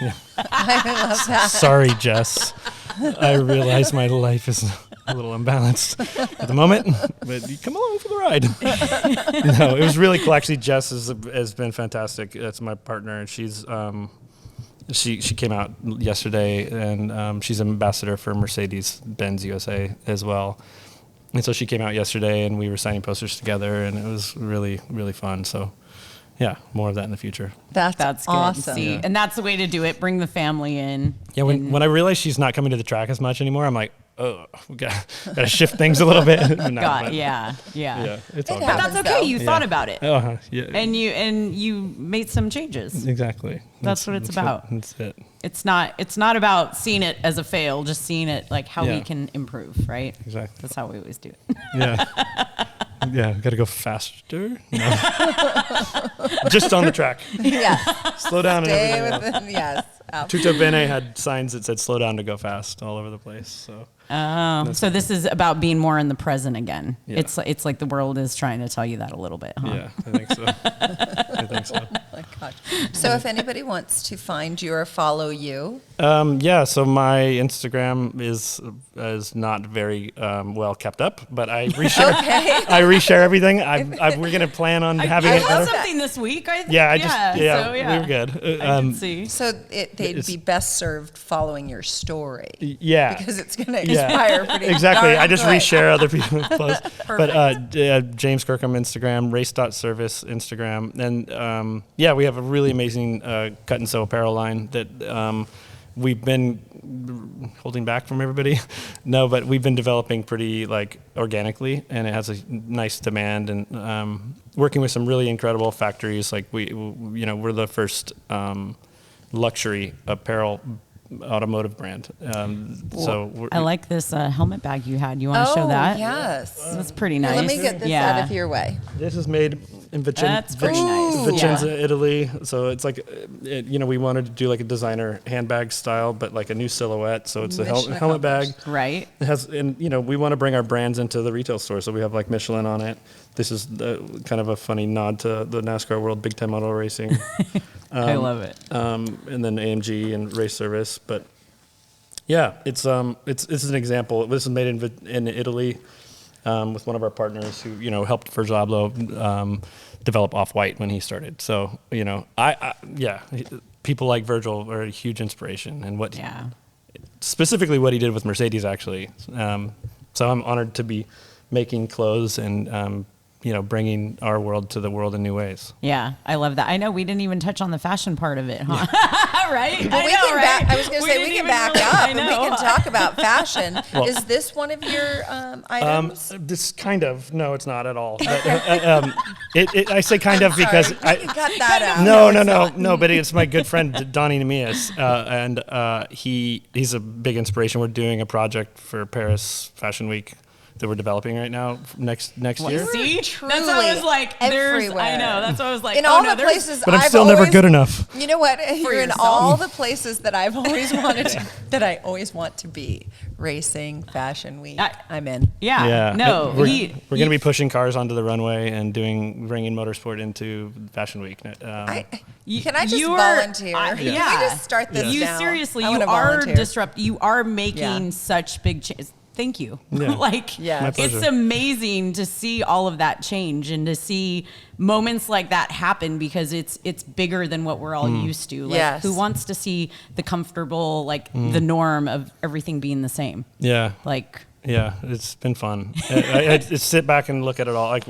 Yeah. I love that. Sorry, Jess. I realize my life is a little imbalanced at the moment, but you come along for the ride. No, it was really cool. Actually, Jess has been fantastic. That's my partner, and she's she came out yesterday, and she's an ambassador for Mercedes-Benz USA as well. And so she came out yesterday, and we were signing posters together, and it was really, really fun. So, yeah, more of that in the future. That's awesome. See, and that's the way to do it. Bring the family in. Yeah, when I realized she's not coming to the track as much anymore, I'm like, oh, we got to shift things a little bit. Yeah. It's all good. But that's okay. You thought about it. Yeah. And you made some changes. Exactly. That's what it's about. That's it. It's not about seeing it as a fail, just seeing it like how we can improve, right? Exactly. That's how we always do it. Yeah. Yeah, got to go faster. No. Just on the track. Yes. Slow down. Stay And with everything. yes. Tutto Bene had signs that said "slow down to go fast" all over the place. So. So this is about being more in the present again. Yeah. It's like the world is trying to tell you that a little bit, huh? Yeah, I think so. I think so. Oh my gosh. So if anybody wants to find you or follow you, Yeah, so my Instagram is not very well kept up, but I reshare. Okay. I reshare everything. We're gonna plan on having I it wrote better. something this week. I think. Yeah, So, we were good. I can see. so they'd be best served following your story. Yeah, Because it's going to expire pretty exactly. darn I just quick. reshare other people's posts. But James Kirkham Instagram, race.service Instagram, and we have a really amazing cut and sew apparel line that we've been holding back from everybody. No, but we've been developing pretty like organically, and it has a nice demand, and working with some really incredible factories. Like we're the first luxury apparel automotive brand. I like this helmet bag you had. You want to show that? Yes. That's pretty nice. Let me get this out of your way. This is made in That's pretty nice. Vicenza, Yeah. Italy. So it's like, we wanted to do like a designer handbag style, but like a new silhouette. So it's a Mission helmet bag. Right. It has, and we want to bring our brands into the retail store. So we have like Michelin on it. This is kind of a funny nod to the NASCAR world, big time auto racing. I love it. And then AMG and Race Service. But yeah, it's an example. This is made in Italy with one of our partners who helped Virgilablo develop Off-White when he started. So people like Virgil are a huge inspiration, and specifically what he did with Mercedes actually. So I'm honored to be making clothes and bringing our world to the world in new ways. Yeah, I love that. I know we didn't even touch on the fashion part of it, huh? Right? Well, I was going to say we can back up and we can talk about fashion. Well, is this one of your items? This kind of, no, it's not at all. But, I say kind of because Sorry, we can cut that out. No, but it's my good friend Donnie Nemias, and he's a big inspiration. We're doing a project for Paris Fashion Week that we're developing right now next year. See, Truly that's what I was like. everywhere. I know. That's what I was like. In all the places, But I'm I've still never always- good enough. You know what? You're in yourself. all the places that I've always wanted to, that I always want to be. Racing, Fashion Week. I'm in. Yeah. No. We're going to be pushing cars onto the runway and bringing motorsport into Fashion Week. Can I just volunteer? Can we just start this You now? seriously, I you wanna are volunteer. You are making such big changes. Thank you. Yeah. Yeah. My It's pleasure. amazing to see all of that change and to see moments like that happen because it's bigger than what we're all used to. Like, Yes. who wants to see the comfortable, like the norm of everything being the same? Yeah. Like, Yeah, it's been fun. I sit back and look at it all. Like,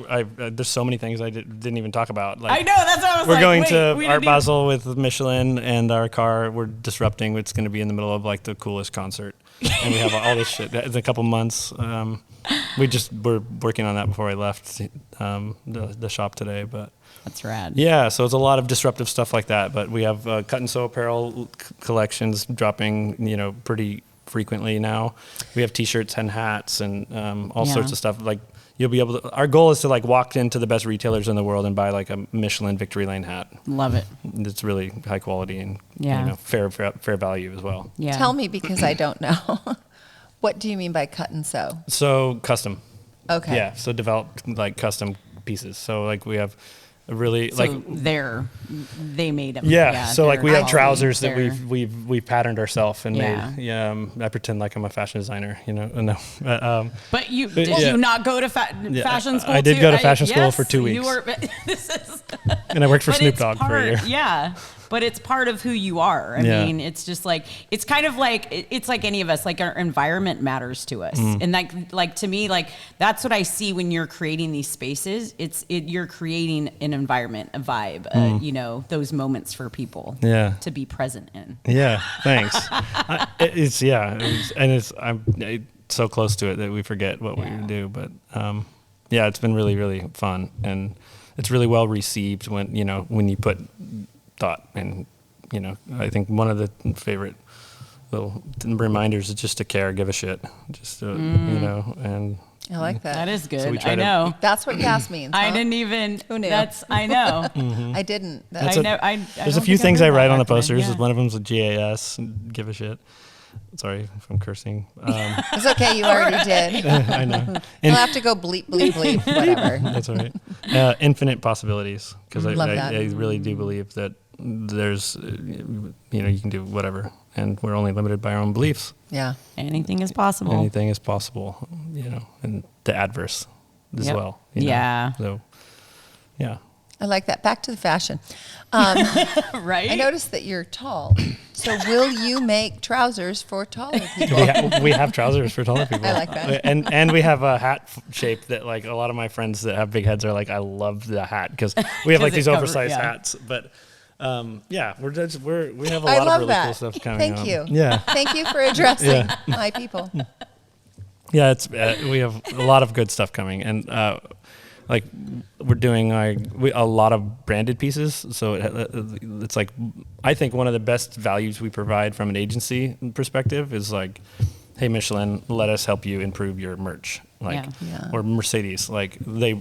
there's so many things I didn't even talk about. Like, I know, that's what I was we're like. going wait, to we Art didn't even- Basel with Michelin and our car. We're disrupting. It's going to be in the middle of like the coolest concert, and we have all this shit. In a couple months, we're working on that before I left the shop today. But That's rad. yeah, so it's a lot of disruptive stuff like that. But we have cut and sew apparel collections dropping, pretty frequently now. We have T-shirts and hats and all sorts of stuff. Like you'll be able to. Our goal is to like walk into the best retailers in the world and buy like a Michelin Victory Lane hat. Love it. It's really high quality and Yeah. fair value as well. Yeah. Tell me because I don't know. What do you mean by cut and sew? So custom. Okay. Yeah. So developed like custom pieces. So like we have a really So like. they made them. Yeah, so like we have they're- trousers that they're- we've patterned ourselves and Yeah. made. Yeah, I pretend like I'm a fashion designer, No, But did yeah. you not go to fashion school? I did too? go to fashion school yes, for 2 weeks. You were. This is. and I worked for But Snoop it's Dogg for a year. Yeah. But it's part of who you are. I Yeah. mean, it's just like it's kind of like it's like any of us. Like our environment matters to us, and like to me, like that's what I see when you're creating these spaces. You're creating an environment, a vibe, those moments for people. Yeah. To be present in. Yeah, thanks. I'm so close to it that we forget what we do. But it's been really, really fun, and it's really well received when you put thought and I think one of the favorite little reminders is just to care, give a shit, just and I like that. That is good. So we try I to- know. That's what gas means. I huh? didn't even. Who knew? I know. I didn't. That's I a- know. I There's a don't few think I've things heard I that write on the acronym. posters. Yeah. One of them's a GAS, give a shit. Sorry if I'm cursing. It's okay. You already did. I know. You'll have to go bleep, bleep, bleep, whatever. That's all right. Infinite possibilities, because Love that. I really do believe that there's, you can do whatever, and we're only limited by our own beliefs. Yeah. Anything is possible. Anything is possible, and the adverse as Yep. well. Yeah. So, yeah. I like that. Back to the fashion. Right. I noticed that you're tall. So will you make trousers for taller people? We have trousers for taller people. I like that. And we have a hat shape that, like, a lot of my friends that have big heads are like, I love the hat, because we have like 'Cause these it covers- oversized yeah. hats. But we have a I lot love of really that. cool stuff coming. Thank out. you. Yeah. Thank you for addressing Yeah. my people. Yeah, it's we have a lot of good stuff coming, and like we're doing a lot of branded pieces. So it's like, I think one of the best values we provide from an agency perspective is like, hey, Michelin, let us help you improve your merch, like, Yeah. or Mercedes, like they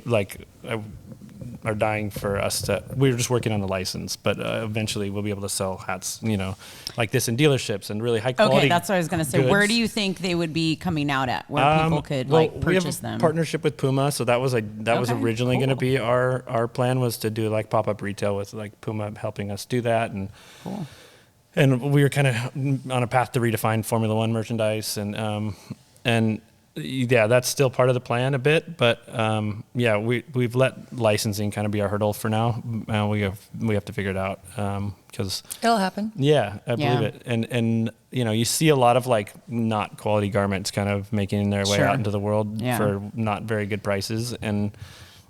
are dying for us to. We're just working on the license, but eventually we'll be able to sell hats, like this in dealerships and really high quality. Okay, that's what I was going to say. Where goods. do you think they would be coming out at, where people could Well, purchase we have a them? partnership with Puma, so that was was Okay, originally going to cool. be our plan, was to do like pop-up retail with like Puma helping us do that, and Cool. and we were kind of on a path to redefine Formula One merchandise, and yeah, that's still part of the plan a bit, but yeah, we've let licensing kind of be our hurdle for now. We have to figure it out, because It'll happen. yeah, I believe Yeah. it. And you see a lot of like not quality garments kind of making their way Sure. out into the world Yeah. for not very good prices. And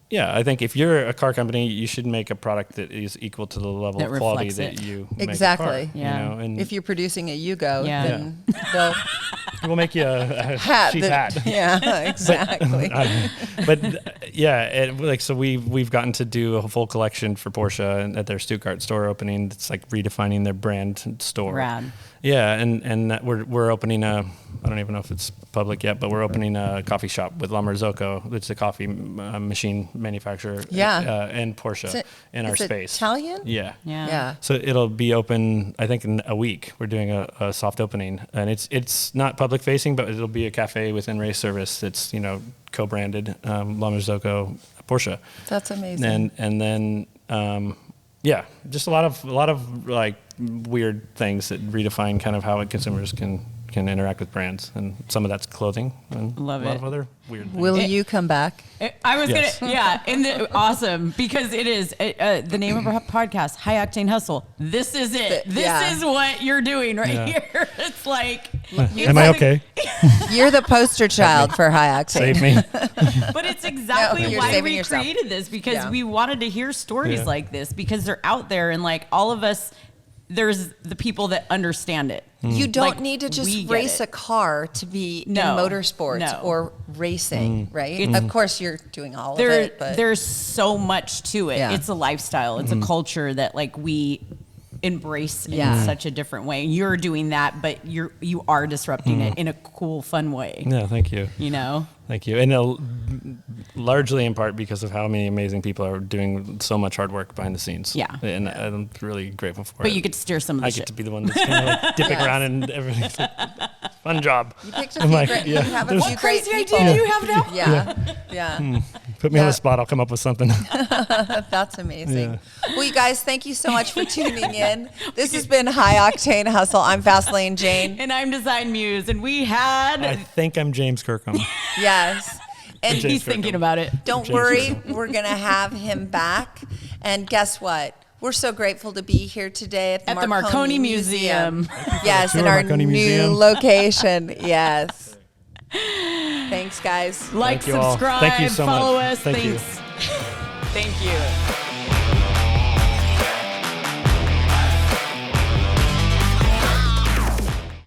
yeah, I think if you're a car company, you should make a product that is equal to the level That of quality reflects that it. you make a Exactly. car, Yeah. and If you're producing a Yugo, Yeah. then they'll we'll make you a hat. sheath that- hat. Yeah, exactly. But yeah, so we've gotten to do a full collection for Porsche and at their Stuttgart store opening. It's like redefining their brand store. Rad. Yeah, and that we're opening I don't even know if it's public yet, but we're opening a coffee shop with La Marzocco. It's a coffee machine manufacturer. Yeah. And Porsche Is it- in our is it space. Italian? Yeah. Yeah. Yeah. So it'll be open, I think, in a week. We're doing a soft opening, and it's not public facing, but it'll be a cafe within Race Service. It's co-branded La Marzocco Porsche, That's amazing. and then yeah, just a lot of like weird things that redefine kind of how consumers can interact with brands, and some of that's clothing and Love a lot it. of other weird things. Will you come back? I was Yes. gonna, yeah, awesome, because it is the name of our podcast, High Octane Hustle. This is it. This Yeah. is what you're doing right Yeah. here. It's like, Am I okay? You're the poster child for high octane. Save me. But it's exactly No, you're why saving we yourself. created this, because Yeah. we wanted to hear stories Yeah. like this, because they're out there, and like all of us, there's the people that understand it. You don't Like, need to we just get race it. a car to be No, in motorsports no. or racing, right? Of course, you're doing all of There, it, but there's so much to it. Yeah. It's a lifestyle. It's a culture that like we embrace Yeah. in such a different way. You're doing that, but you are disrupting it in a cool, fun way. No, thank you. Thank you. And largely in part because of how many amazing people are doing so much hard work behind the scenes. Yeah. And I'm really grateful for it. But you get to steer some of the I shit. get to be the one that's kind of like dipping Yes. around and everything. Fun job. you picked a I'm few like, great, yeah, you have a there's- few great Crazy people. idea do you have now? Yeah, yeah. Put me on Yeah. the spot. I'll come up with something. That's amazing. Well, you guys, thank you so much for tuning in. This has been High Octane Hustle. I'm Fastlane Jane. And I'm Design Muse, and we had. I think I'm James Kirkham. Yes. And James He's thinking Kirkham. about it. don't James worry, Kirkham. we're going to have him back. And guess what? We're so grateful to be here today at the Marconi Museum. Yes, in Tour our Marconi new Museum. location. Yes. Thanks, guys. Like, Thank you all. subscribe, Thank you so much. follow us. Thank you. Thanks. Thank you.